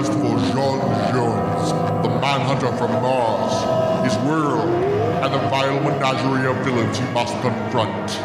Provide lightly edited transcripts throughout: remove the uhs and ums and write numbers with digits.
quest for John Jones, the Manhunter from Mars, his world, and the vile menagerie of villains he must confront.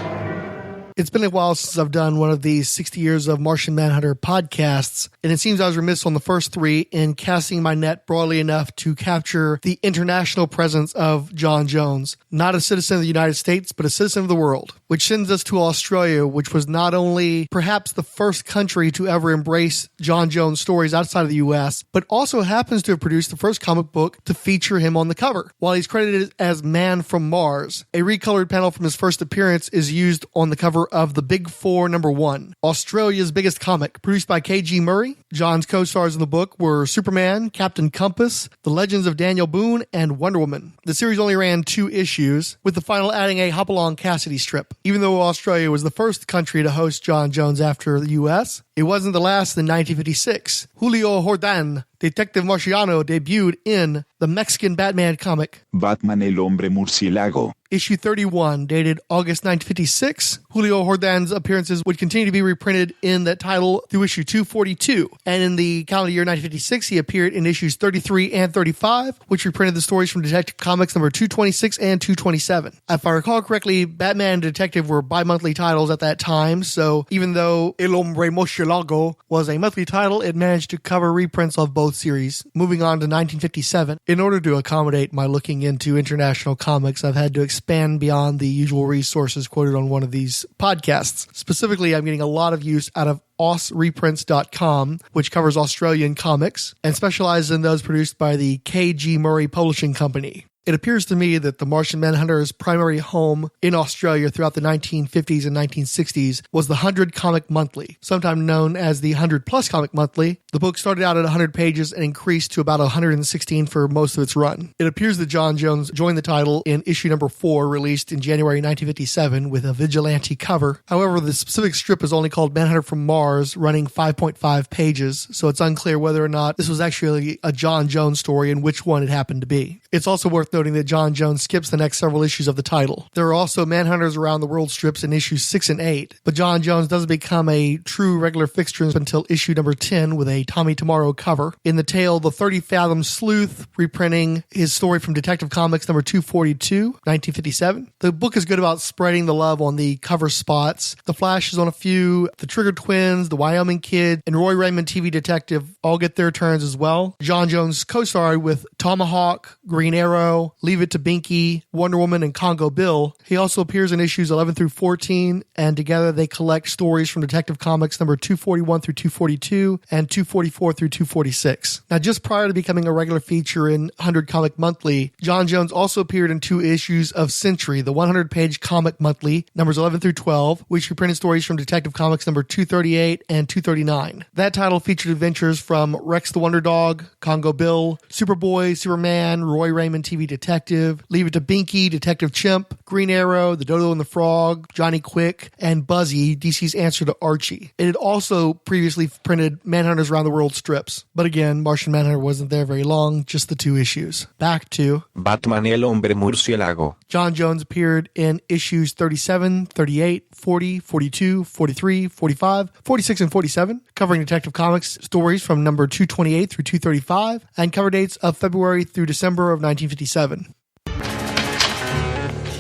It's been a while since I've done one of these 60 years of Martian Manhunter podcasts, and it seems I was remiss on the first three in casting my net broadly enough to capture the international presence of John Jones. Not a citizen of the United States, but a citizen of the world, which sends us to Australia, which was not only perhaps the first country to ever embrace John Jones stories outside of the US, but also happens to have produced the first comic book to feature him on the cover. While he's credited as Man from Mars, a recolored panel from his first appearance is used on the cover of The Big Four #1, Australia's biggest comic, produced by K.G. Murray. John's co-stars in the book were Superman, Captain Compass, The Legends of Daniel Boone, and Wonder Woman. The series only ran 2 issues, with the final adding a Hopalong Cassidy strip. Even though Australia was the first country to host John Jones after the U.S., it wasn't the last in 1956. Julio Jordan, Detective Marciano, debuted in the Mexican Batman comic Batman el Hombre Murciélago. Issue 31, dated August 1956. Julio Jordan's appearances would continue to be reprinted in that title through issue 242. And in the calendar year 1956, he appeared in issues 33 and 35, which reprinted the stories from Detective Comics number 226 and 227. If I recall correctly, Batman and Detective were bi-monthly titles at that time, so even though El Hombre Murciélago was a monthly title, it managed to cover reprints of both series. Moving on to 1957, in order to accommodate my looking into international comics, I've had to expand beyond the usual resources quoted on one of these podcasts. Specifically, I'm getting a lot of use out of AusReprints.com, which covers Australian comics and specializes in those produced by the K.G. Murray Publishing Company. It appears to me that the Martian Manhunter's primary home in Australia throughout the 1950s and 1960s was the 100 Comic Monthly, sometimes known as the 100 Plus Comic Monthly. The book started out at 100 pages and increased to about 116 for most of its run. It appears that John Jones joined the title in issue number 4, released in January 1957 with a vigilante cover. However, the specific strip is only called Manhunter from Mars, running 5.5 pages, so it's unclear whether or not this was actually a John Jones story and which one it happened to be. It's also worth noting that John Jones skips the next several issues of the title. There are also Manhunters Around the World strips in issues 6 and 8, but John Jones doesn't become a true regular fixture until issue number 10 with a Tommy Tomorrow cover. In the tale, The 30 Fathom Sleuth, reprinting his story from Detective Comics number 242, 1957. The book is good about spreading the love on the cover spots. The Flash is on a few. The Trigger Twins, The Wyoming Kid, and Roy Raymond TV Detective all get their turns as well. John Jones co-starred with Tomahawk, Green Arrow, Leave It to Binky, Wonder Woman, and Congo Bill. He also appears in issues 11 through 14, and together they collect stories from Detective Comics number 241 through 242 and 244 through 246. Now, just prior to becoming a regular feature in 100 Comic Monthly, John Jones also appeared in 2 issues of Century, the 100-page Comic Monthly, numbers 11 through 12, which reprinted stories from Detective Comics number 238 and 239. That title featured adventures from Rex the Wonder Dog, Congo Bill, Superboy, Superman, Roy Raymond TV Detective, Leave It to Binky, Detective Chimp, Green Arrow, The Dodo and the Frog, Johnny Quick, and Buzzy, DC's answer to Archie. It had also previously printed Manhunters Around the World strips. But again, Martian Manhunter wasn't there very long, just the 2 issues. Back to Batman el Hombre Murciélago. John Jones appeared in issues 37, 38, 40, 42, 43, 45, 46, and 47, covering Detective Comics stories from number 228 through 235, and cover dates of February through December of 1957.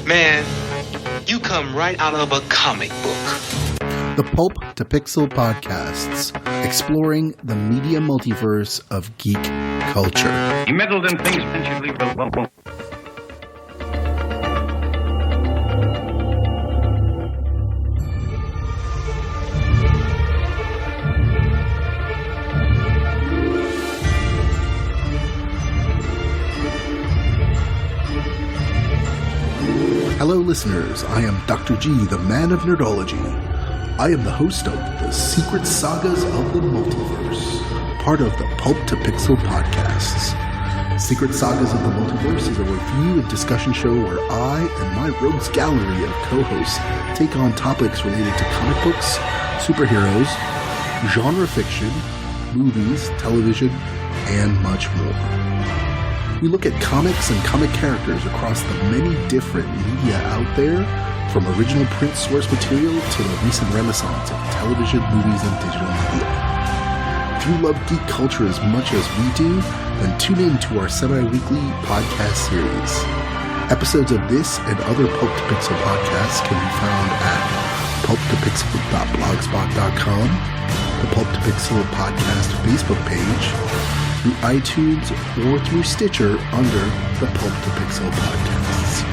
Man, you come right out of a comic book. The Pulp to Pixel podcasts, exploring the media multiverse of geek culture. He meddled in things eventually. Well. Hello, listeners. I am Dr. G, the man of nerdology. I am the host of the Secret Sagas of the Multiverse, part of the Pulp to Pixel podcasts. Secret Sagas of the Multiverse is a review and discussion show where I and my rogues gallery of co-hosts take on topics related to comic books, superheroes, genre fiction, movies, television, and much more. We look at comics and comic characters across the many different media out there, from original print source material to the recent renaissance of television, movies, and digital media. If you love geek culture as much as we do, then tune in to our semi-weekly podcast series. Episodes of this and other Pulp to Pixel podcasts can be found at pulptopixel.blogspot.com, the Pulp to Pixel podcast Facebook page, through iTunes, or through Stitcher under the Pulp to Pixel podcasts.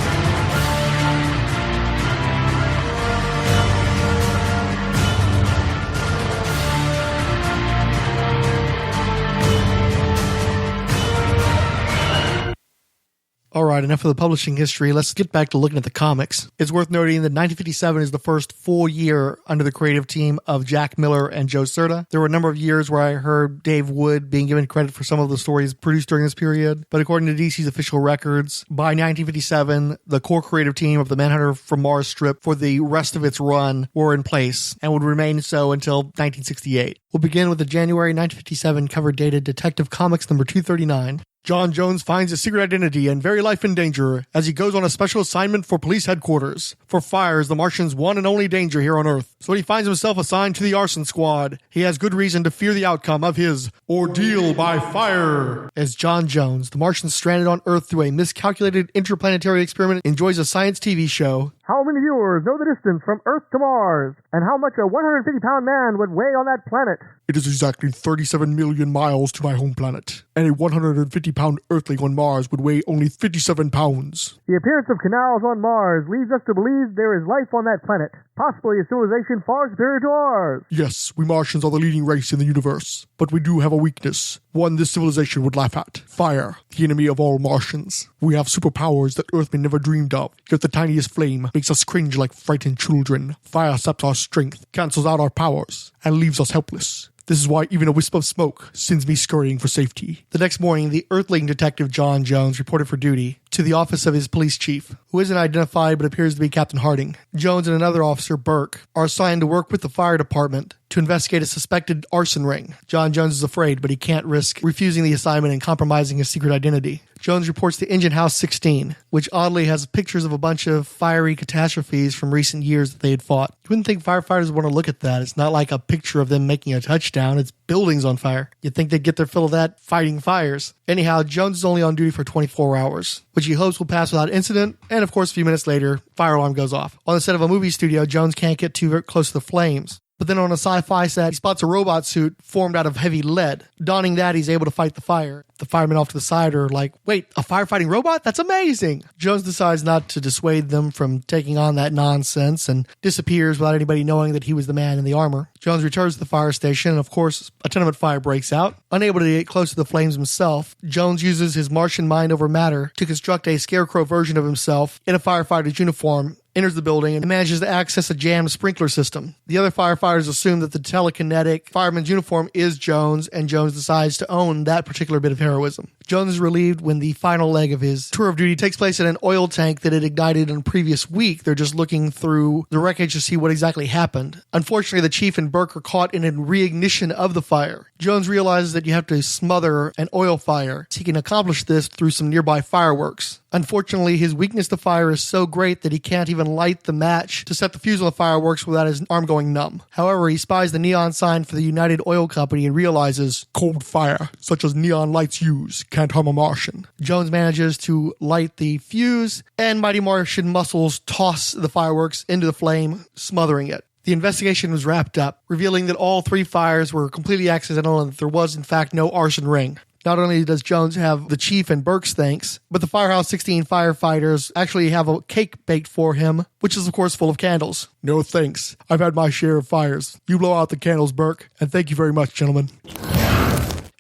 All right, enough of the publishing history. Let's get back to looking at the comics. It's worth noting that 1957 is the first full year under the creative team of Jack Miller and Joe Certa. There were a number of years where I heard Dave Wood being given credit for some of the stories produced during this period, but according to DC's official records, by 1957, the core creative team of the Manhunter from Mars strip for the rest of its run were in place and would remain so until 1968. We'll begin with the January 1957 cover dated Detective Comics number 239. John Jones finds his secret identity and very life in danger as he goes on a special assignment for police headquarters. For fire is the Martian's one and only danger here on Earth. So when he finds himself assigned to the arson squad, he has good reason to fear the outcome of his ordeal by fire. As John Jones, the Martian stranded on Earth through a miscalculated interplanetary experiment, enjoys a science TV show. How many viewers know the distance from Earth to Mars, and how much a 150-pound man would weigh on that planet? It is exactly 37 million miles to my home planet, and a 150-pound Earthling on Mars would weigh only 57 pounds. The appearance of canals on Mars leads us to believe there is life on that planet, possibly a civilization far superior to ours. Yes, we Martians are the leading race in the universe, but we do have a weakness, one this civilization would laugh at. Fire, the enemy of all Martians. We have superpowers that Earthmen never dreamed of, yet the tiniest flame makes us cringe like frightened children. Fire saps our strength, cancels out our powers, and leaves us helpless. This is why even a wisp of smoke sends me scurrying for safety. The next morning, the Earthling detective John Jones reported for duty to the office of his police chief, who isn't identified but appears to be Captain Harding. Jones and another officer, Burke, are assigned to work with the fire department to investigate a suspected arson ring. John Jones is afraid, but he can't risk refusing the assignment and compromising his secret identity. Jones reports to Engine House 16, which oddly has pictures of a bunch of fiery catastrophes from recent years that they had fought. You wouldn't think firefighters would want to look at that. It's not like a picture of them making a touchdown. It's buildings on fire. You'd think they'd get their fill of that fighting fires. Anyhow, Jones is only on duty for 24 hours, which he hopes will pass without incident, and of course a few minutes later, fire alarm goes off. On the set of a movie studio, Jones can't get too close to the flames. But then on a sci-fi set, he spots a robot suit formed out of heavy lead. Donning that, he's able to fight the fire. The firemen off to the side are like, wait, a firefighting robot? That's amazing! Jones decides not to dissuade them from taking on that nonsense and disappears without anybody knowing that he was the man in the armor. Jones returns to the fire station, and of course, a tenement fire breaks out. Unable to get close to the flames himself, Jones uses his Martian mind over matter to construct a scarecrow version of himself in a firefighter's uniform, enters the building, and manages to access a jammed sprinkler system. The other firefighters assume that the telekinetic fireman's uniform is Jones, and Jones decides to own that particular bit of heroism. Jones is relieved when the final leg of his tour of duty takes place in an oil tank that had ignited in the previous week. They're just looking through the wreckage to see what exactly happened. Unfortunately, the chief and Burke are caught in a reignition of the fire. Jones realizes that you have to smother an oil fire. He can accomplish this through some nearby fireworks. Unfortunately, his weakness to fire is so great that he can't even light the match to set the fuse on the fireworks without his arm going numb. However, he spies the neon sign for the United Oil Company and realizes cold fire, such as neon lights use, can't harm a Martian. Jones manages to light the fuse, and mighty Martian muscles toss the fireworks into the flame, smothering it. The investigation was wrapped up, revealing that all three fires were completely accidental and that there was, in fact, no arson ring. Not only does Jones have the chief and Burke's thanks, but the Firehouse 16 firefighters actually have a cake baked for him, which is of course full of candles. No thanks. I've had my share of fires. You blow out the candles, Burke, and thank you very much, gentlemen.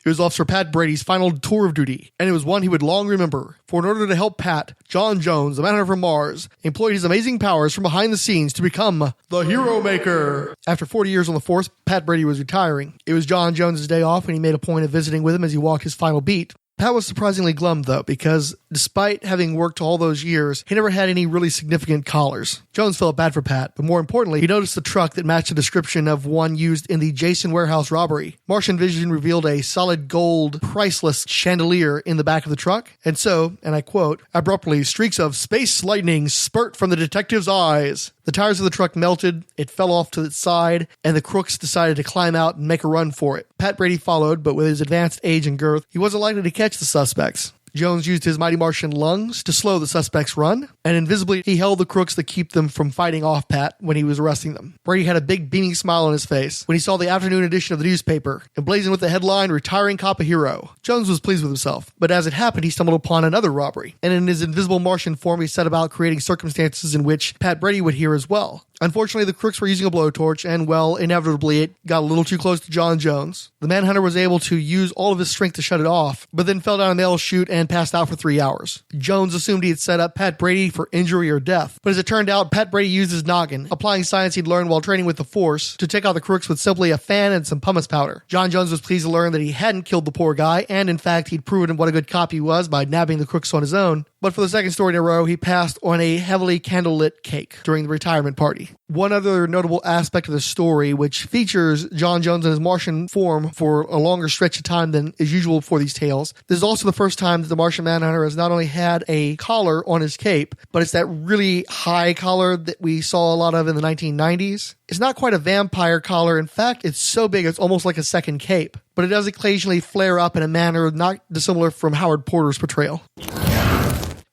It was Officer Pat Brady's final tour of duty, and it was one he would long remember. For in order to help Pat, John Jones, the Manhunter from Mars, employed his amazing powers from behind the scenes to become the Hero Maker. After 40 years on the force, Pat Brady was retiring. It was John Jones' day off, and he made a point of visiting with him as he walked his final beat. Pat was surprisingly glum, though, because despite having worked all those years, he never had any really significant collars. Jones felt bad for Pat, but more importantly, he noticed the truck that matched the description of one used in the Jason warehouse robbery. Martian Vision revealed a solid gold, priceless chandelier in the back of the truck, and so, and I quote, abruptly, streaks of space lightning spurt from the detective's eyes. The tires of the truck melted, it fell off to its side, and the crooks decided to climb out and make a run for it. Pat Brady followed, but with his advanced age and girth, he wasn't likely to catch the suspects. Jones used his mighty Martian lungs to slow the suspects' run, and invisibly he held the crooks to keep them from fighting off Pat when he was arresting them. Brady had a big beaming smile on his face when he saw the afternoon edition of the newspaper, emblazoned with the headline, "Retiring Cop a Hero." Jones was pleased with himself, but as it happened, he stumbled upon another robbery, and in his invisible Martian form, he set about creating circumstances in which Pat Brady would hear as well. Unfortunately, the crooks were using a blowtorch, and, well, inevitably, it got a little too close to John Jones. The Manhunter was able to use all of his strength to shut it off, but then fell down a mail chute and passed out for 3 hours. Jones assumed he had set up Pat Brady for injury or death, but as it turned out, Pat Brady used his noggin, applying science he'd learned while training with the Force, to take out the crooks with simply a fan and some pumice powder. John Jones was pleased to learn that he hadn't killed the poor guy, and in fact, he'd proven what a good cop he was by nabbing the crooks on his own. But for the second story in a row, he passed on a heavily candlelit cake during the retirement party. One other notable aspect of the story, which features John Jones in his Martian form for a longer stretch of time than is usual for these tales, this is also the first time that the Martian Manhunter has not only had a collar on his cape, but it's that really high collar that we saw a lot of in the 1990s. It's not quite a vampire collar. In fact, it's so big it's almost like a second cape, but it does occasionally flare up in a manner not dissimilar from Howard Porter's portrayal.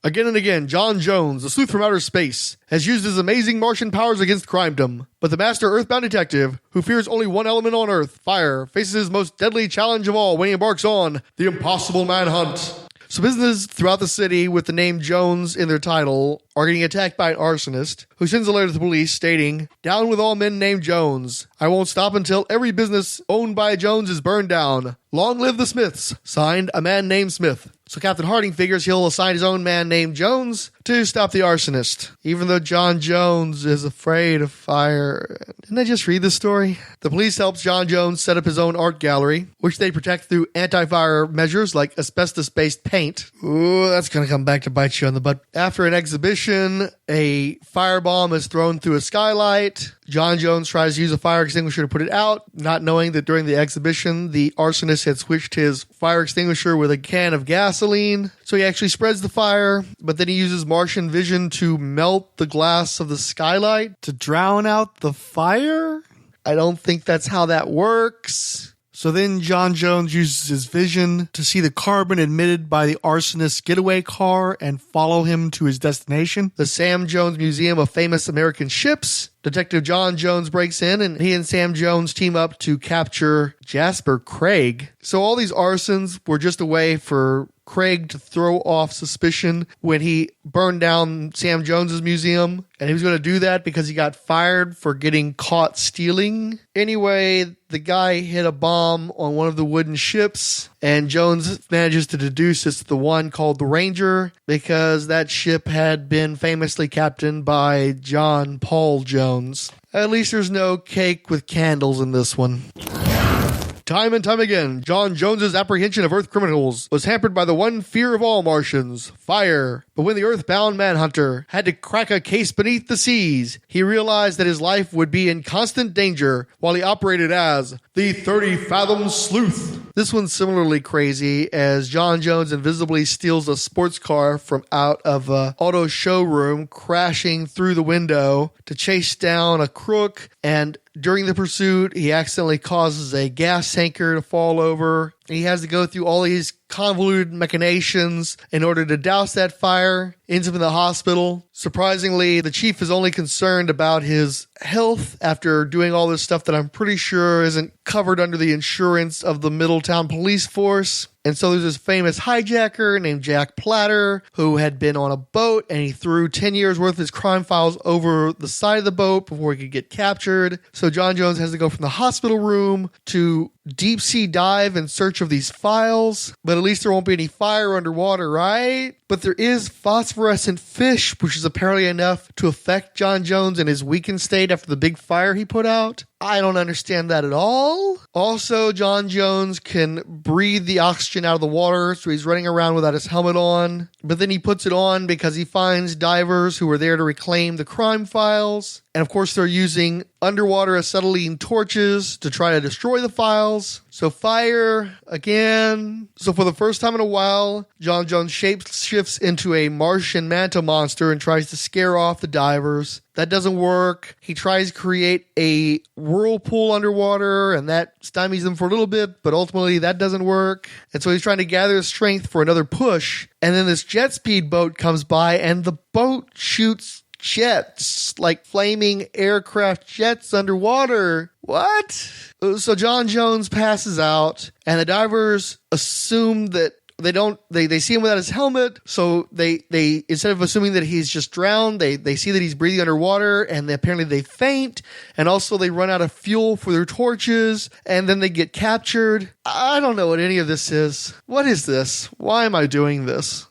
Again and again, John Jones, the sleuth from outer space, has used his amazing Martian powers against crimedom. But the master Earthbound detective, who fears only one element on Earth, fire, faces his most deadly challenge of all when he embarks on the impossible manhunt. So businesses throughout the city with the name Jones in their title are getting attacked by an arsonist who sends a letter to the police stating, "Down with all men named Jones. I won't stop until every business owned by Jones is burned down. Long live the Smiths." Signed, a man named Smith. So Captain Harding figures he'll assign his own man named Jones to stop the arsonist, even though John Jones is afraid of fire. Didn't I just read this story? The police helps John Jones set up his own art gallery, which they protect through anti-fire measures like asbestos-based paint. Ooh, that's going to come back to bite you on the butt. After an exhibition, a firebomb is thrown through a skylight. John Jones tries to use a fire extinguisher to put it out, not knowing that during the exhibition, the arsonist had switched his fire extinguisher with a can of gasoline. So he actually spreads the fire, but then he uses Martian vision to melt the glass of the skylight to drown out the fire? I don't think that's how that works. So then John Jones uses his vision to see the carbon emitted by the arsonist's getaway car and follow him to his destination, the Sam Jones Museum of Famous American Ships. Detective John Jones breaks in, and he and Sam Jones team up to capture Jasper Craig. So all these arsons were just a way for Craig to throw off suspicion when he burned down Sam Jones's museum, and he was going to do that because he got fired for getting caught stealing. Anyway, the guy hit a bomb on one of the wooden ships, and Jones manages to deduce it's the one called the Ranger because that ship had been famously captained by John Paul Jones. At least there's no cake with candles in this one. Time and time again, John Jones's apprehension of Earth criminals was hampered by the one fear of all Martians, fire. But when the Earthbound Manhunter had to crack a case beneath the seas, he realized that his life would be in constant danger while he operated as the 30-fathom sleuth. This one's similarly crazy as John Jones invisibly steals a sports car from out of an auto showroom, crashing through the window to chase down a crook, and during the pursuit, he accidentally causes a gas tanker to fall over. He has to go through all these convoluted machinations in order to douse that fire, ends up in the hospital. Surprisingly, the chief is only concerned about his health after doing all this stuff that I'm pretty sure isn't covered under the insurance of the Middletown Police Force. And so there's this famous hijacker named Jack Platter who had been on a boat, and he threw 10 years worth of his crime files over the side of the boat before he could get captured. So John Jones has to go from the hospital room to deep sea dive in search of these files, but at least there won't be any fire underwater, right? But there is phosphorescent fish, which is apparently enough to affect John Jones in his weakened state after the big fire he put out. I don't understand that at all. Also, John Jones can breathe the oxygen out of the water, so he's running around without his helmet on. But then he puts it on because he finds divers who are there to reclaim the crime files. And of course, they're using underwater acetylene torches to try to destroy the files. So fire again. So for the first time in a while, John Jones shapeshifts into a Martian Manhunter monster and tries to scare off the divers. That doesn't work. He tries to create a whirlpool underwater, and that stymies them for a little bit, but ultimately that doesn't work. And so he's trying to gather his strength for another push. And then this jet speed boat comes by, and the boat shoots jets, like flaming aircraft jets underwater. What? So John Jones passes out, and the divers assume that they see him without his helmet, so they instead of assuming that he's just drowned, they see that he's breathing underwater, and apparently they faint, and also they run out of fuel for their torches, and then they get captured. I don't know what any of this is. What is this? Why am I doing this?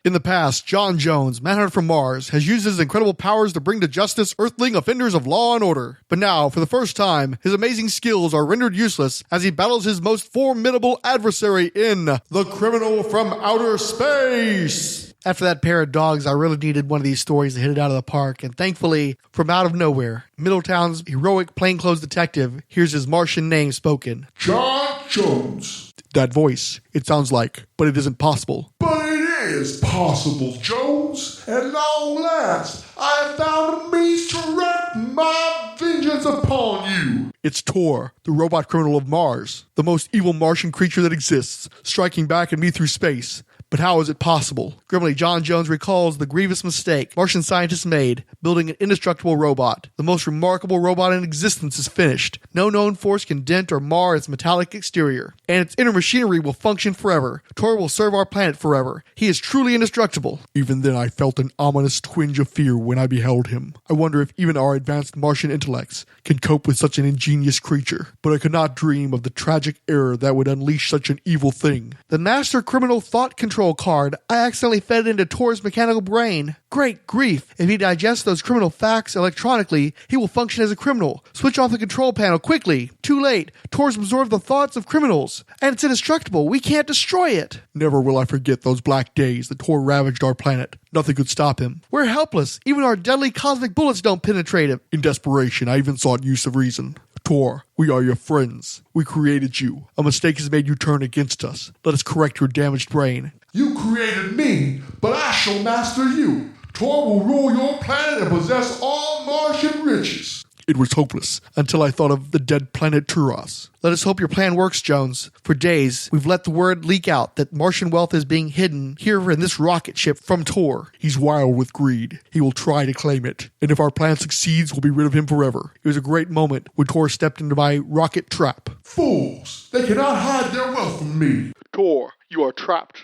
In the past, John Jones, Manhunter from Mars, has used his incredible powers to bring to justice Earthling offenders of law and order. But now, for the first time, his amazing skills are rendered useless as he battles his most formidable adversary in The Criminal from Outer Space. After that pair of dogs, I really needed one of these stories to hit it out of the park, and thankfully, from out of nowhere, Middletown's heroic plainclothes detective hears his Martian name spoken. John Jones. That voice, it sounds like, but it isn't possible. But it is possible, Jones. At long last, I have found a means to wreak my vengeance upon you. It's TOR, the robot criminal of Mars, the most evil Martian creature that exists, striking back at me through space. But how is it possible? Grimly, John Jones recalls the grievous mistake Martian scientists made, building an indestructible robot. The most remarkable robot in existence is finished. No known force can dent or mar its metallic exterior. And its inner machinery will function forever. TOR will serve our planet forever. He is truly indestructible. Even then I felt an ominous twinge of fear when I beheld him. I wonder if even our advanced Martian intellects can cope with such an ingenious creature. But I could not dream of the tragic error that would unleash such an evil thing. The master criminal thought control card, I accidentally fed it into TOR's mechanical brain. Great grief. If he digests those criminal facts electronically, he will function as a criminal. Switch off the control panel quickly. Too late. TOR's absorbed the thoughts of criminals. And it's indestructible. We can't destroy it. Never will I forget those black days that TOR ravaged our planet. Nothing could stop him. We're helpless. Even our deadly cosmic bullets don't penetrate him. In desperation, I even sought use of reason. TOR, we are your friends. We created you. A mistake has made you turn against us. Let us correct your damaged brain. You created me, but I shall master you. TOR will rule your planet and possess all Martian riches. It was hopeless until I thought of the dead planet Turas. Let us hope your plan works, Jones. For days, we've let the word leak out that Martian wealth is being hidden here in this rocket ship from TOR. He's wild with greed. He will try to claim it. And if our plan succeeds, we'll be rid of him forever. It was a great moment when TOR stepped into my rocket trap. Fools! They cannot hide their wealth from me. TOR, you are trapped.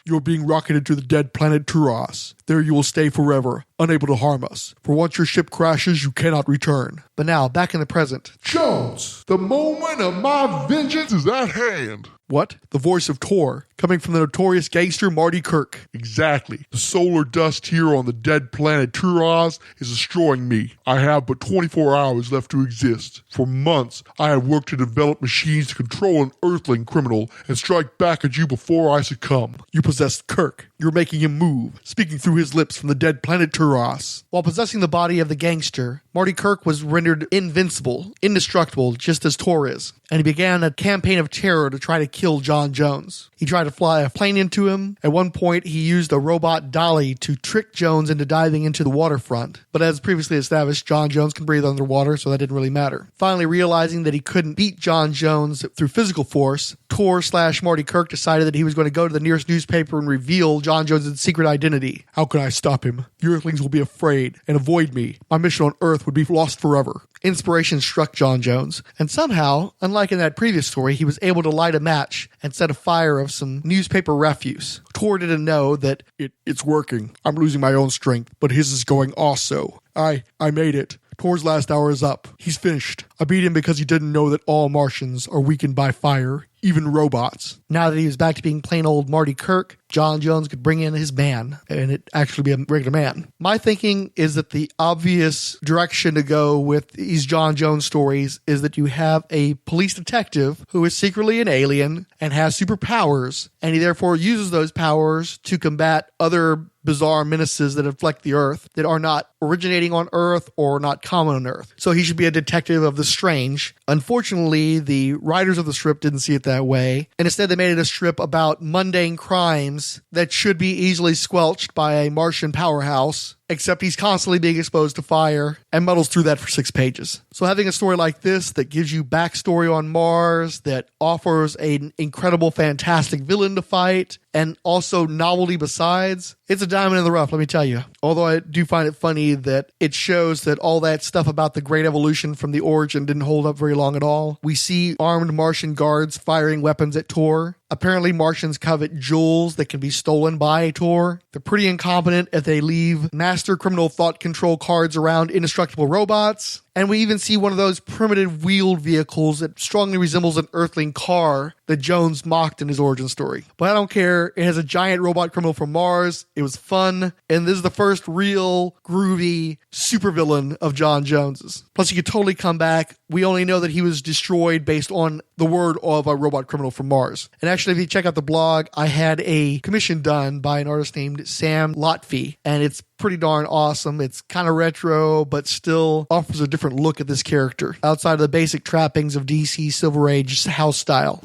You're being rocketed to the dead planet Turas. There you will stay forever, unable to harm us. For once your ship crashes, you cannot return. But now, back in the present. Jones, the moment of my vengeance is at hand. What? The voice of TOR, coming from the notorious gangster Marty Kirk. Exactly. The solar dust here on the dead planet Turas is destroying me. I have but 24 hours left to exist. For months, I have worked to develop machines to control an Earthling criminal and strike back at you before I succumb. You possessed Kirk. You're making him move, speaking through his lips from the dead planet Turas. While possessing the body of the gangster, Marty Kirk was rendered invincible, indestructible, just as TOR is. And he began a campaign of terror to try to kill John Jones. He tried to fly a plane into him. At one point, he used a robot dolly to trick Jones into diving into the waterfront. But as previously established, John Jones can breathe underwater, so that didn't really matter. Finally, realizing that he couldn't beat John Jones through physical force, TOR/Marty Kirk decided that he was going to go to the nearest newspaper and reveal John Jones' secret identity. How can I stop him? The Earthlings will be afraid and avoid me. My mission on Earth would be lost forever. Inspiration struck John Jones, and somehow, unlike in that previous story, he was able to light a match and set a fire of some newspaper refuse. TOR didn't know that it's working. I'm losing my own strength, but his is going also. I made it. TOR's last hour is up. He's finished. I beat him because he didn't know that all Martians are weakened by fire, even robots. Now that he was back to being plain old Marty Kirk, John Jones could bring in his man and it actually be a regular man. My thinking is that the obvious direction to go with these John Jones stories is that you have a police detective who is secretly an alien and has superpowers, and he therefore uses those powers to combat other bizarre menaces that afflict the Earth that are not originating on Earth or not common on Earth. So he should be a detective of the strange. Unfortunately, the writers of the strip didn't see it that way, and instead they made it a strip about mundane crimes that should be easily squelched by a Martian powerhouse, except he's constantly being exposed to fire and muddles through that for 6 pages. So having a story like this that gives you backstory on Mars, that offers an incredible, fantastic villain to fight, and also novelty besides, it's a diamond in the rough, let me tell you. Although I do find it funny that it shows that all that stuff about the Great Evolution from the origin didn't hold up very long at all. We see armed Martian guards firing weapons at TOR. Apparently, Martians covet jewels that can be stolen by a TOR. They're pretty incompetent if they leave master criminal thought control cards around indestructible robots. And we even see one of those primitive wheeled vehicles that strongly resembles an Earthling car that Jones mocked in his origin story. But I don't care. It has a giant robot criminal from Mars. It was fun. And this is the first real groovy supervillain of John Jones's. Plus, he could totally come back. We only know that he was destroyed based on the word of a robot criminal from Mars. And actually, if you check out the blog, I had a commission done by an artist named Sam Lotfi. And it's pretty darn awesome. It's kind of retro, but still offers a different look at this character outside of the basic trappings of DC Silver Age house style.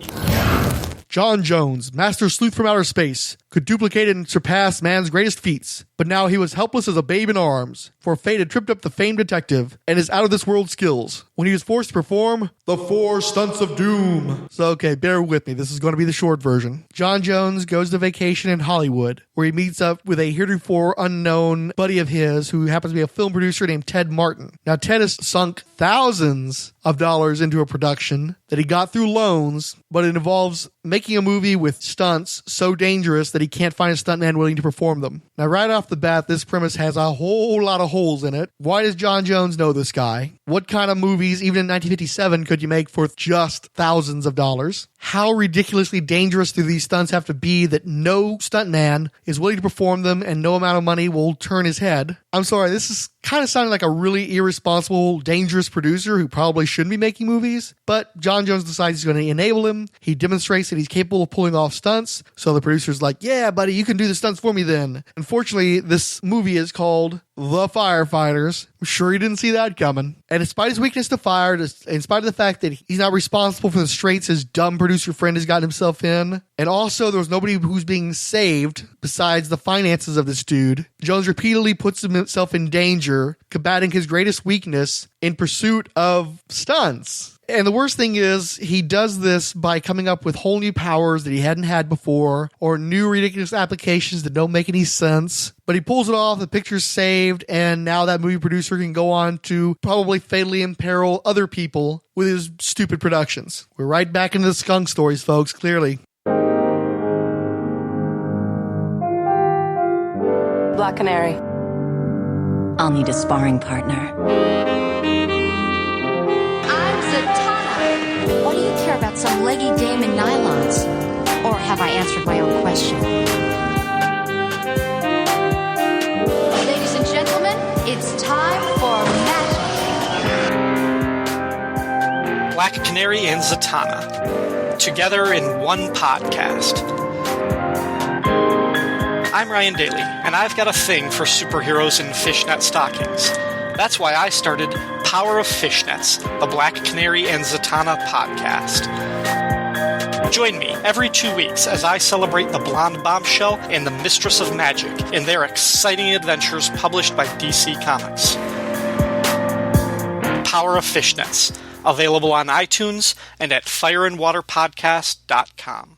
John Jones, master sleuth from outer space, could duplicate and surpass man's greatest feats, but now he was helpless as a babe in arms, for fate had tripped up the famed detective and his out-of-this-world skills when he was forced to perform the 4 stunts of doom. So, okay, bear with me. This is going to be the short version. John Jones goes to vacation in Hollywood, where he meets up with a heretofore unknown buddy of his who happens to be a film producer named Ted Martin. Now, Ted has sunk thousands of dollars into a production that he got through loans, but it involves making a movie with stunts so dangerous that he can't find a stuntman willing to perform them. Now, right off the bat, this premise has a whole lot of holes in it. Why does John Jones know this guy? What kind of movies, even in 1957, could you make for just thousands of dollars? How ridiculously dangerous do these stunts have to be that no stuntman is willing to perform them and no amount of money will turn his head? I'm sorry, this is kind of sounding like a really irresponsible, dangerous producer who probably shouldn't be making movies, but John Jones decides he's going to enable him. He demonstrates that he's capable of pulling off stunts, so the producer's like, yeah, buddy, you can do the stunts for me then. Unfortunately, this movie is called The Firefighters. I'm sure he didn't see that coming. And despite his weakness to fire, in spite of the fact that he's not responsible for the straits his dumb producer friend has gotten himself in, and also there was nobody who's being saved besides the finances of this dude, Jones repeatedly puts himself in danger, combating his greatest weakness in pursuit of stunts. And the worst thing is, he does this by coming up with whole new powers that he hadn't had before, or new ridiculous applications that don't make any sense. But he pulls it off, the picture's saved, and now that movie producer can go on to probably fatally imperil other people with his stupid productions. We're right back into the skunk stories, folks, clearly. Black Canary. I'll need a sparring partner. What do you care about some leggy dame in nylons? Or have I answered my own question? Ladies and gentlemen, it's time for magic. Black Canary and Zatanna, together in one podcast. I'm Ryan Daly, and I've got a thing for superheroes in fishnet stockings. That's why I started Power of Fishnets, the Black Canary and Zatanna podcast. Join me every 2 weeks as I celebrate the Blonde Bombshell and the Mistress of Magic in their exciting adventures published by DC Comics. Power of Fishnets, available on iTunes and at fireandwaterpodcast.com.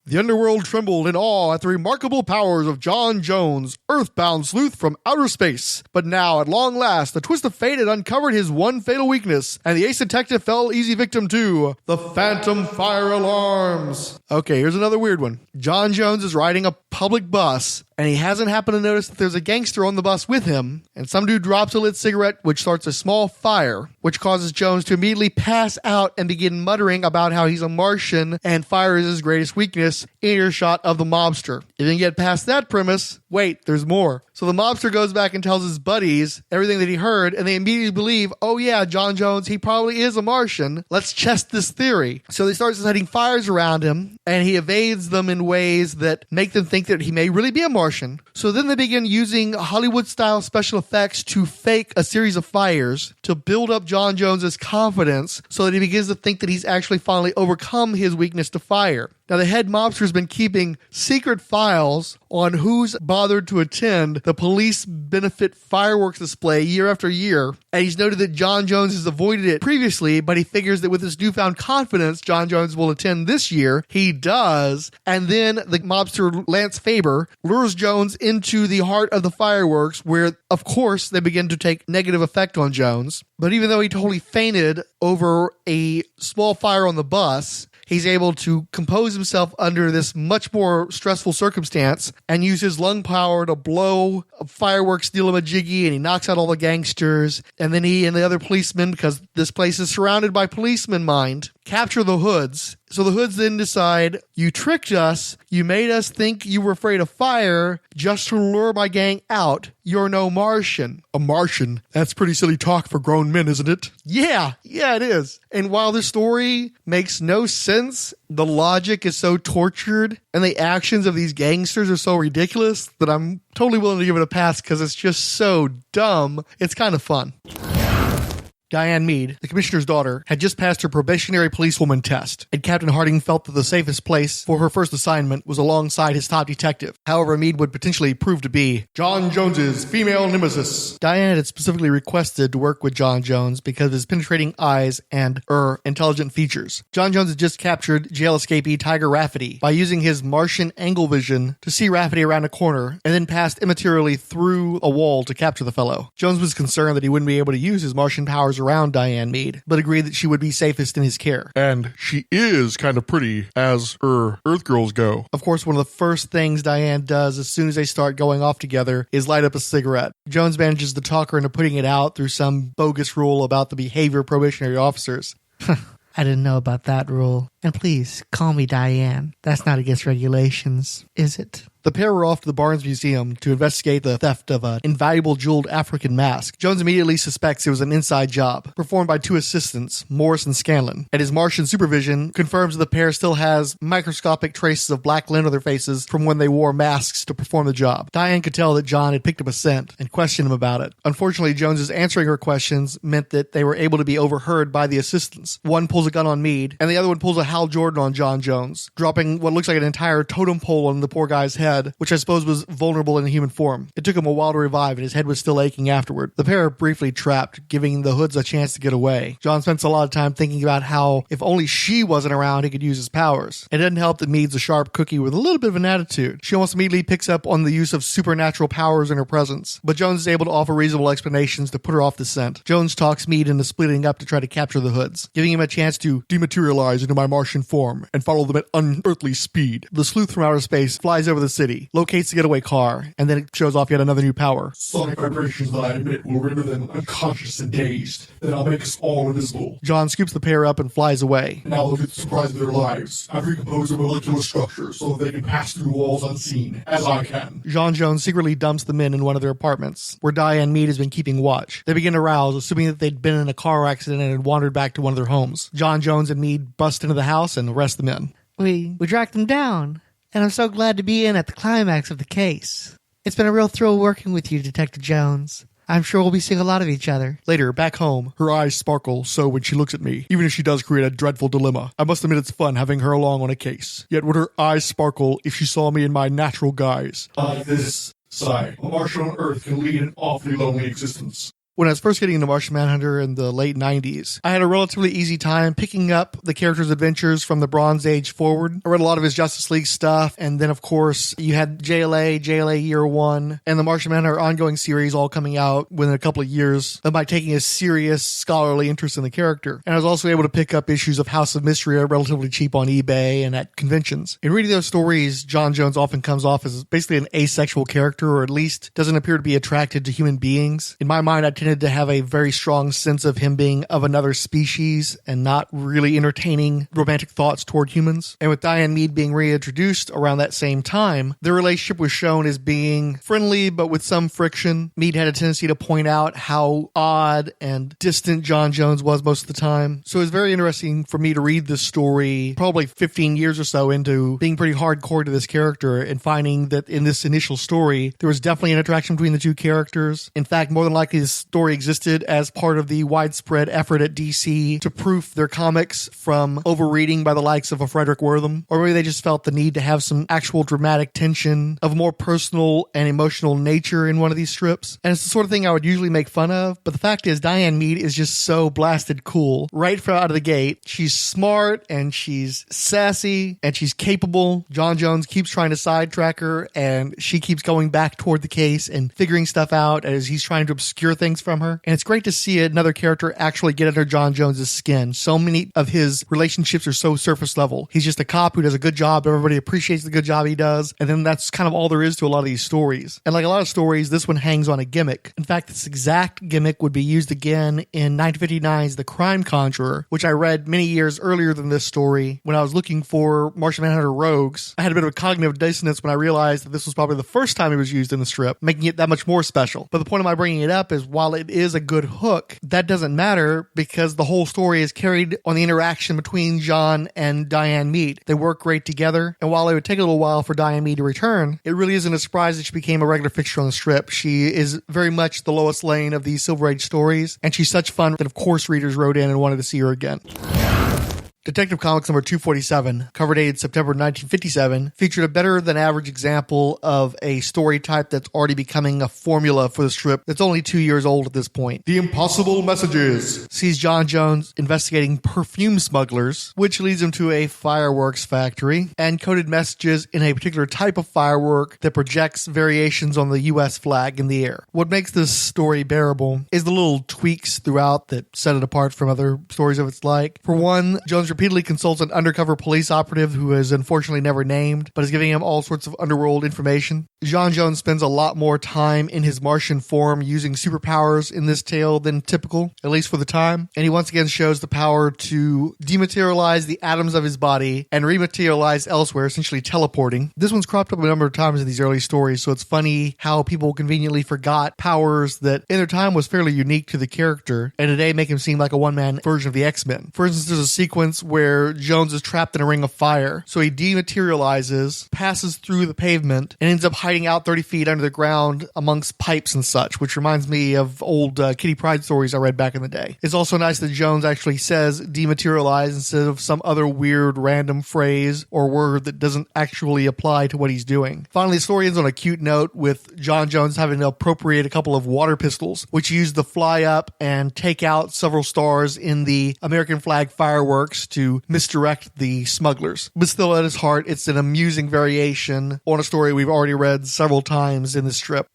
The underworld trembled in awe at the remarkable powers of John Jones, earthbound sleuth from outer space. But now, at long last, the twist of fate had uncovered his one fatal weakness, and the ace detective fell easy victim to the phantom fire alarms. Okay, here's another weird one. John Jones is writing a public bus, and he hasn't happened to notice that there's a gangster on the bus with him, and some dude drops a lit cigarette, which starts a small fire, which causes Jones to immediately pass out and begin muttering about how he's a Martian and fire is his greatest weakness in earshot of the mobster. If you can get past that premise, wait, there's more. So the mobster goes back and tells his buddies everything that he heard, and they immediately believe, oh yeah, John Jones, he probably is a Martian. Let's test this theory. So they start setting fires around him, and he evades them in ways that make them think that he may really be a Martian. So then they begin using Hollywood-style special effects to fake a series of fires to build up John Jones's confidence so that he begins to think that he's actually finally overcome his weakness to fire. Now, the head mobster has been keeping secret files on who's bothered to attend the police benefit fireworks display year after year, and he's noted that John Jones has avoided it previously, but he figures that with his newfound confidence, John Jones will attend this year. He does, and then the mobster Lance Faber lures Jones into the heart of the fireworks, where, of course, they begin to take negative effect on Jones. But even though he totally fainted over a small fire on the bus, he's able to compose himself under this much more stressful circumstance and use his lung power to blow a fireworks deal-a-majiggy, and he knocks out all the gangsters. And then he and the other policemen, because this place is surrounded by policemen, mind, capture the hoods. So the hoods then decide, you tricked us, you made us think you were afraid of fire just to lure my gang out. You're no Martian. A Martian? That's pretty silly talk for grown men, isn't it? Yeah, it is. And while the story makes no sense, the logic is so tortured and the actions of these gangsters are so ridiculous that I'm totally willing to give it a pass because it's just so dumb. It's kind of fun. Diane Meade, the commissioner's daughter, had just passed her probationary policewoman test, and Captain Harding felt that the safest place for her first assignment was alongside his top detective. However, Meade would potentially prove to be John Jones's female nemesis. Diane had specifically requested to work with John Jones because of his penetrating eyes and intelligent features. John Jones had just captured jail escapee Tiger Rafferty by using his Martian angle vision to see Rafferty around a corner and then passed immaterially through a wall to capture the fellow. Jones was concerned that he wouldn't be able to use his Martian powers around Diane Meade, but agreed that she would be safest in his care. And she is kind of pretty as Earth girls go. Of course, one of the first things Diane does as soon as they start going off together is light up a cigarette. Jones manages to talk her into putting it out through some bogus rule about the behavior of probationary officers. I didn't know about that rule. And please, call me Diane. That's not against regulations, is it? The pair were off to the Barnes Museum to investigate the theft of an invaluable jeweled African mask. Jones immediately suspects it was an inside job, performed by two assistants, Morris and Scanlon. And his Martian supervision confirms that the pair still has microscopic traces of black lint on their faces from when they wore masks to perform the job. Diane could tell that John had picked up a scent and questioned him about it. Unfortunately, Jones's answering her questions meant that they were able to be overheard by the assistants. One pulls a gun on Meade, and the other one pulls a Hal Jordan on John Jones, dropping what looks like an entire totem pole on the poor guy's head, which I suppose was vulnerable in human form. It took him a while to revive, and his head was still aching afterward. The pair are briefly trapped, giving the hoods a chance to get away. John spends a lot of time thinking about how, if only she wasn't around, he could use his powers. It doesn't help that Meade's a sharp cookie with a little bit of an attitude. She almost immediately picks up on the use of supernatural powers in her presence, but Jones is able to offer reasonable explanations to put her off the scent. Jones talks Meade into splitting up to try to capture the hoods, giving him a chance to dematerialize into my Martian form and follow them at unearthly speed. The sleuth from outer space flies over the city, locates the getaway car, and then it shows off yet another new power. Sonic vibrations that I emit will render them unconscious and dazed. Then I'll make us all invisible. John scoops the pair up and flies away. Now look at the surprise of their lives. I've recomposed their molecular structure so that they can pass through walls unseen, as I can. John Jones secretly dumps the men in one of their apartments, where Diane Meade has been keeping watch. They begin to rouse, assuming that they'd been in a car accident and had wandered back to one of their homes. John Jones and Meade bust into the house and arrest the men. We tracked them down, and I'm so glad to be in at the climax of the case. It's been a real thrill working with you, Detective Jones. I'm sure we'll be seeing a lot of each other. Later, back home, her eyes sparkle so when she looks at me, even if she does create a dreadful dilemma. I must admit it's fun having her along on a case. Yet would her eyes sparkle if she saw me in my natural guise? Sigh. A Martian on Earth can lead an awfully lonely existence. when I was first getting into Martian Manhunter in the late 90s, I had a relatively easy time picking up the character's adventures from the Bronze Age forward. I read a lot of his Justice League stuff, and then, of course, you had JLA Year One, and the Martian Manhunter ongoing series all coming out within a couple of years of my taking a serious scholarly interest in the character. And I was also able to pick up issues of House of Mystery relatively cheap on eBay and at conventions. In reading those stories, John Jones often comes off as basically an asexual character, or at least doesn't appear to be attracted to human beings. In my mind, I tended to have a very strong sense of him being of another species and not really entertaining romantic thoughts toward humans. And with Diane Meade being reintroduced around that same time, their relationship was shown as being friendly but with some friction. Meade had a tendency to point out how odd and distant John Jones was most of the time. So it was very interesting for me to read this story probably 15 years or so into being pretty hardcore to this character and finding that in this initial story, there was definitely an attraction between the two characters. In fact, more than likely, this story existed as part of the widespread effort at DC to proof their comics from overreading by the likes of a Frederick Wortham, or maybe they just felt the need to have some actual dramatic tension of a more personal and emotional nature in one of these strips. And it's the sort of thing I would usually make fun of, but the fact is Diane Meade is just so blasted cool. Right from out of the gate, she's smart and she's sassy and she's capable. John Jones keeps trying to sidetrack her and she keeps going back toward the case and figuring stuff out as he's trying to obscure things from her. And it's great to see another character actually get under John Jones's skin. So many of his relationships are so surface level. He's just a cop who does a good job. Everybody appreciates the good job he does. And then that's kind of all there is to a lot of these stories. And like a lot of stories, this one hangs on a gimmick. In fact, this exact gimmick would be used again in 1959's The Crime Conjurer, which I read many years earlier than this story. When I was looking for Martian Manhunter rogues, I had a bit of a cognitive dissonance when I realized that this was probably the first time it was used in the strip, making it that much more special. But the point of my bringing it up is while it is a good hook, that doesn't matter because the whole story is carried on the interaction between John and Diane Meade. They work great together, and while it would take a little while for Diane Meade to return, it really isn't a surprise that she became a regular fixture on the strip. She is very much the Lois Lane of these Silver Age stories, and she's such fun that of course readers wrote in and wanted to see her again. Detective Comics number 247, cover dated September 1957, featured a better than average example of a story type that's already becoming a formula for the strip that's only 2 years old at this point. The Impossible Messages sees John Jones investigating perfume smugglers, which leads him to a fireworks factory, and coded messages in a particular type of firework that projects variations on the U.S. flag in the air. What makes this story bearable is the little tweaks throughout that set it apart from other stories of its like. For one, Jones repeatedly consults an undercover police operative who is unfortunately never named, but is giving him all sorts of underworld information. John Jones spends a lot more time in his Martian form using superpowers in this tale than typical, at least for the time, and he once again shows the power to dematerialize the atoms of his body and rematerialize elsewhere, essentially teleporting. This one's cropped up a number of times in these early stories, so it's funny how people conveniently forgot powers that in their time was fairly unique to the character, and today make him seem like a one-man version of the X-Men. For instance, there's a sequence where Jones is trapped in a ring of fire, so he dematerializes, passes through the pavement, and ends up hiding out 30 feet under the ground amongst pipes and such, which reminds me of old Kitty Pryde stories I read back in the day. It's also nice that Jones actually says dematerialize instead of some other weird random phrase or word that doesn't actually apply to what he's doing. Finally, the story ends on a cute note with John Jones having to appropriate a couple of water pistols, which he used to fly up and take out several stars in the American flag fireworks to misdirect the smugglers. But still, at its heart, it's an amusing variation on a story we've already read several times in this strip.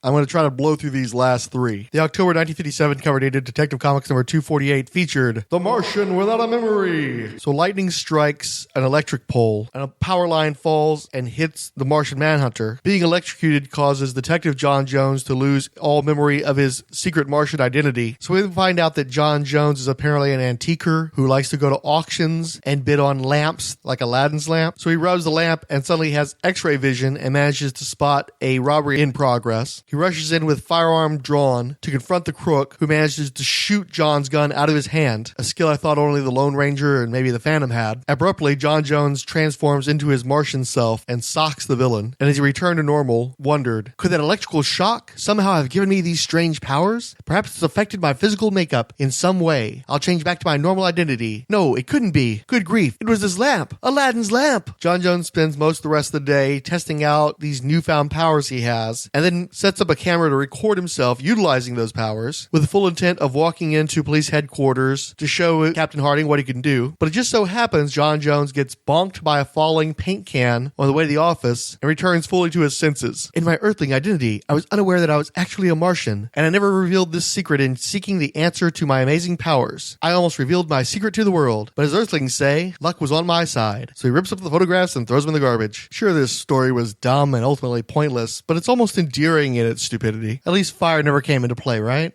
I'm going to try to blow through these last three. The October 1957 cover dated Detective Comics number 248 featured The Martian Without a Memory. So lightning strikes an electric pole and a power line falls and hits the Martian Manhunter. Being electrocuted causes Detective John Jones to lose all memory of his secret Martian identity. So we find out that John Jones is apparently an antiquer who likes to go to auctions and bid on lamps like Aladdin's lamp. So he rubs the lamp and suddenly has x-ray vision and manages to spot a robbery in progress. He rushes in with firearm drawn to confront the crook, who manages to shoot John's gun out of his hand, a skill I thought only the Lone Ranger and maybe the Phantom had. Abruptly, John Jones transforms into his Martian self and socks the villain, and as he returned to normal, wondered, could that electrical shock somehow have given me these strange powers? Perhaps it's affected my physical makeup in some way. I'll change back to my normal identity. No, it couldn't be. Good grief, it was this lamp, Aladdin's lamp! John Jones spends most of the rest of the day testing out these newfound powers he has, and then sets up a camera to record himself utilizing those powers with the full intent of walking into police headquarters to show Captain Harding what he can do. But it just so happens John Jones gets bonked by a falling paint can on the way to the office and returns fully to his senses. In my earthling identity, I was unaware that I was actually a Martian, and I never revealed this secret in seeking the answer to my amazing powers. I almost revealed my secret to the world, but as earthlings say, luck was on my side. So he rips up the photographs and throws them in the garbage. Sure, this story was dumb and ultimately pointless, but it's almost endearing in its stupidity. At least fire never came into play, right?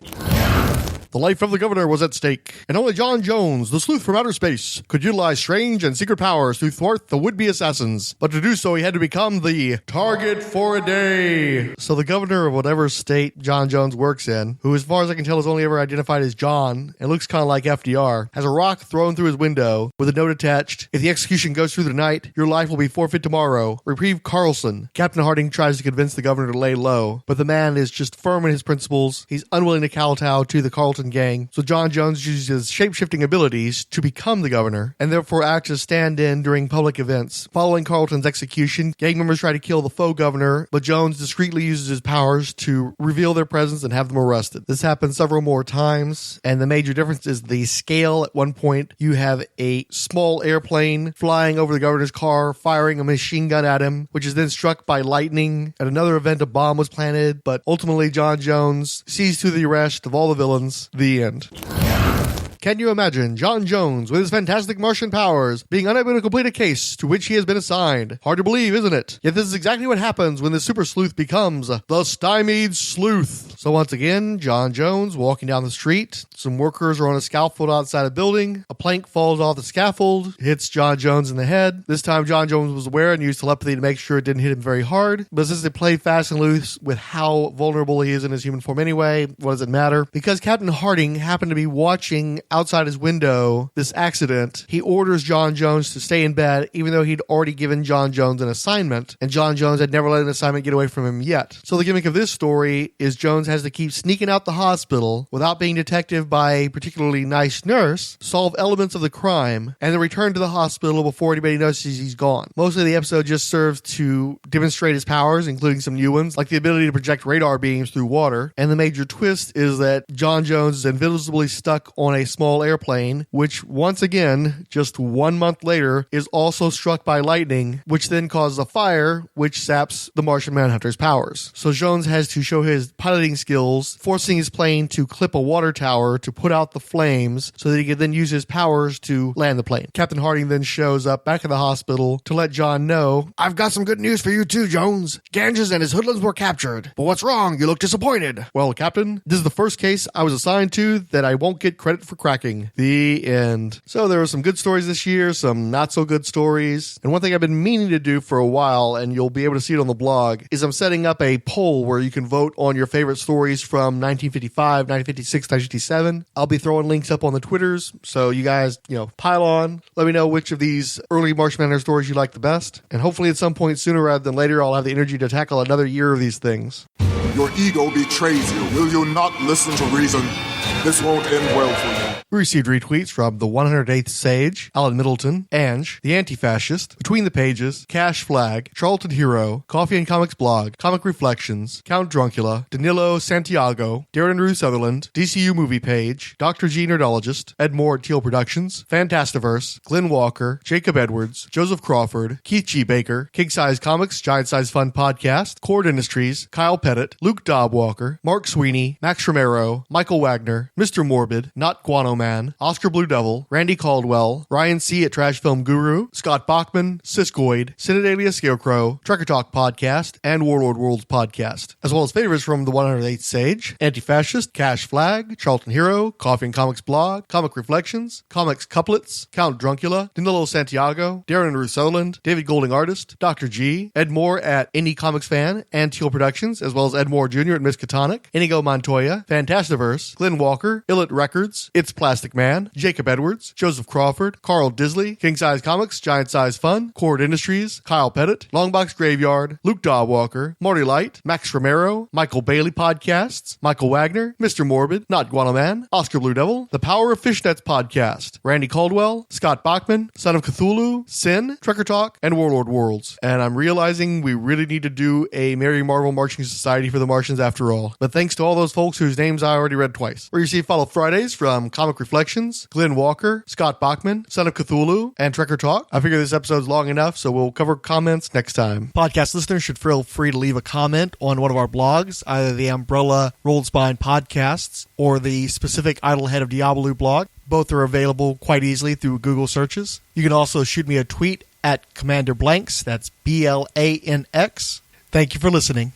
The life of the governor was at stake, and only John Jones, the sleuth from outer space, could utilize strange and secret powers to thwart the would-be assassins. But to do so, he had to become the target for a day. So the governor of whatever state John Jones works in, who as far as I can tell is only ever identified as John, and looks kind of like FDR, has a rock thrown through his window with a note attached. If the execution goes through the night, your life will be forfeit tomorrow. Reprieve Carlson. Captain Harding tries to convince the governor to lay low, but the man is just firm in his principles. He's unwilling to kowtow to the Carlton gang, so John Jones uses his shape-shifting abilities to become the governor, and therefore acts as stand-in during public events. Following Carlton's execution, gang members try to kill the faux governor, but Jones discreetly uses his powers to reveal their presence and have them arrested. This happens several more times, and the major difference is the scale. At one point, you have a small airplane flying over the governor's car, firing a machine gun at him, which is then struck by lightning. At another event, a bomb was planted, but ultimately John Jones sees to the arrest of all the villains. The end. Can you imagine John Jones with his fantastic Martian powers being unable to complete a case to which he has been assigned? Hard to believe, isn't it? Yet this is exactly what happens when the super sleuth becomes the stymied sleuth. So once again, John Jones walking down the street. Some workers are on a scaffold outside a building. A plank falls off the scaffold, hits John Jones in the head. This time John Jones was aware and used telepathy to make sure it didn't hit him very hard. But since they played fast and loose with how vulnerable he is in his human form anyway, what does it matter? Because Captain Harding happened to be watching outside his window this accident, he orders John Jones to stay in bed even though he'd already given John Jones an assignment, and John Jones had never let an assignment get away from him yet. So the gimmick of this story is Jones has to keep sneaking out the hospital without being detected by a particularly nice nurse, solve elements of the crime, and then return to the hospital before anybody notices he's gone. Mostly the episode just serves to demonstrate his powers, including some new ones, like the ability to project radar beams through water, and the major twist is that John Jones is invisibly stuck on a small airplane, which once again, just 1 month later, is also struck by lightning, which then causes a fire, which saps the Martian Manhunter's powers. So Jones has to show his piloting skills, forcing his plane to clip a water tower to put out the flames so that he can then use his powers to land the plane. Captain Harding then shows up back at the hospital to let John know, "I've got some good news for you too, Jones. Ganges and his hoodlums were captured. But what's wrong? You look disappointed." "Well, Captain, this is the first case I was assigned to that I won't get credit for cracking." The end. So there were some good stories this year, some not so good stories. And one thing I've been meaning to do for a while, and you'll be able to see it on the blog, is I'm setting up a poll where you can vote on your favorite stories from 1955, 1956, 1957. I'll be throwing links up on the Twitters, so you guys, pile on. Let me know which of these early Martian Manhunter stories you like the best. And hopefully at some point sooner rather than later, I'll have the energy to tackle another year of these things. Your ego betrays you. Will you not listen to reason? This won't end well for you. We received retweets from the 108th Sage, Alan Middleton, Ange, the Anti-Fascist, Between the Pages, Cash Flag, Charlton Hero, Coffee and Comics Blog, Comic Reflections, Count Drunkula, Danilo Santiago, Darren Rue Sutherland, DCU Movie Page, Dr. G Nerdologist, Ed Moore at Teal Productions, Fantastiverse, Glenn Walker, Jacob Edwards, Joseph Crawford, Keith G. Baker, King Size Comics, Giant Size Fun Podcast, Cord Industries, Kyle Pettit, Luke Dobwalker, Mark Sweeney, Max Romero, Michael Wagner, Mr. Morbid, Not Guano Man, Oscar Blue Devil, Randy Caldwell, Ryan C. at Trash Film Guru, Scott Bachman, Siskoid, Cinedalia Scarecrow, Trucker Talk Podcast, and Warlord Worlds Podcast, as well as favorites from the 108th Sage, Anti-Fascist, Cash Flag, Charlton Hero, Coffee and Comics Blog, Comic Reflections, Comics Couplets, Count Drunkula, Danilo Santiago, Darren Rue Sutherland, David Golding Artist, Dr. G, Ed Moore at Indie Comics Fan and Teal Productions, as well as Ed Moore Jr. at Miskatonic, Inigo Montoya, Fantastiverse, Glenn Walker, Illit Records, It's Plastic Plastic Man, Jacob Edwards, Joseph Crawford, Carl Disley, King Size Comics, Giant Size Fun, Cord Industries, Kyle Pettit, Longbox Graveyard, Luke Dogwalker, Marty Light, Max Romero, Michael Bailey Podcasts, Michael Wagner, Mr. Morbid, Not Guanaman, Oscar Blue Devil, The Power of Fishnets Podcast, Randy Caldwell, Scott Bachman, Son of Cthulhu, Sin, Trekker Talk, and Warlord Worlds. And I'm realizing we really need to do a Merry Marvel Marching Society for the Martians after all. But thanks to all those folks whose names I already read twice. We receive Follow Fridays from Comic Reflections, Glenn Walker, Scott Bachman, Son of Cthulhu, and Trekker Talk. I figure this episode's long enough, so we'll cover comments next time. Podcast listeners should feel free to leave a comment on one of our blogs, either the Umbrella Rolled Spine Podcasts or the specific Idlehead of Diabolu blog. Both are available quite easily through Google searches. You can also shoot me a tweet at Commander Blanks, that's BLANX. Thank you for listening.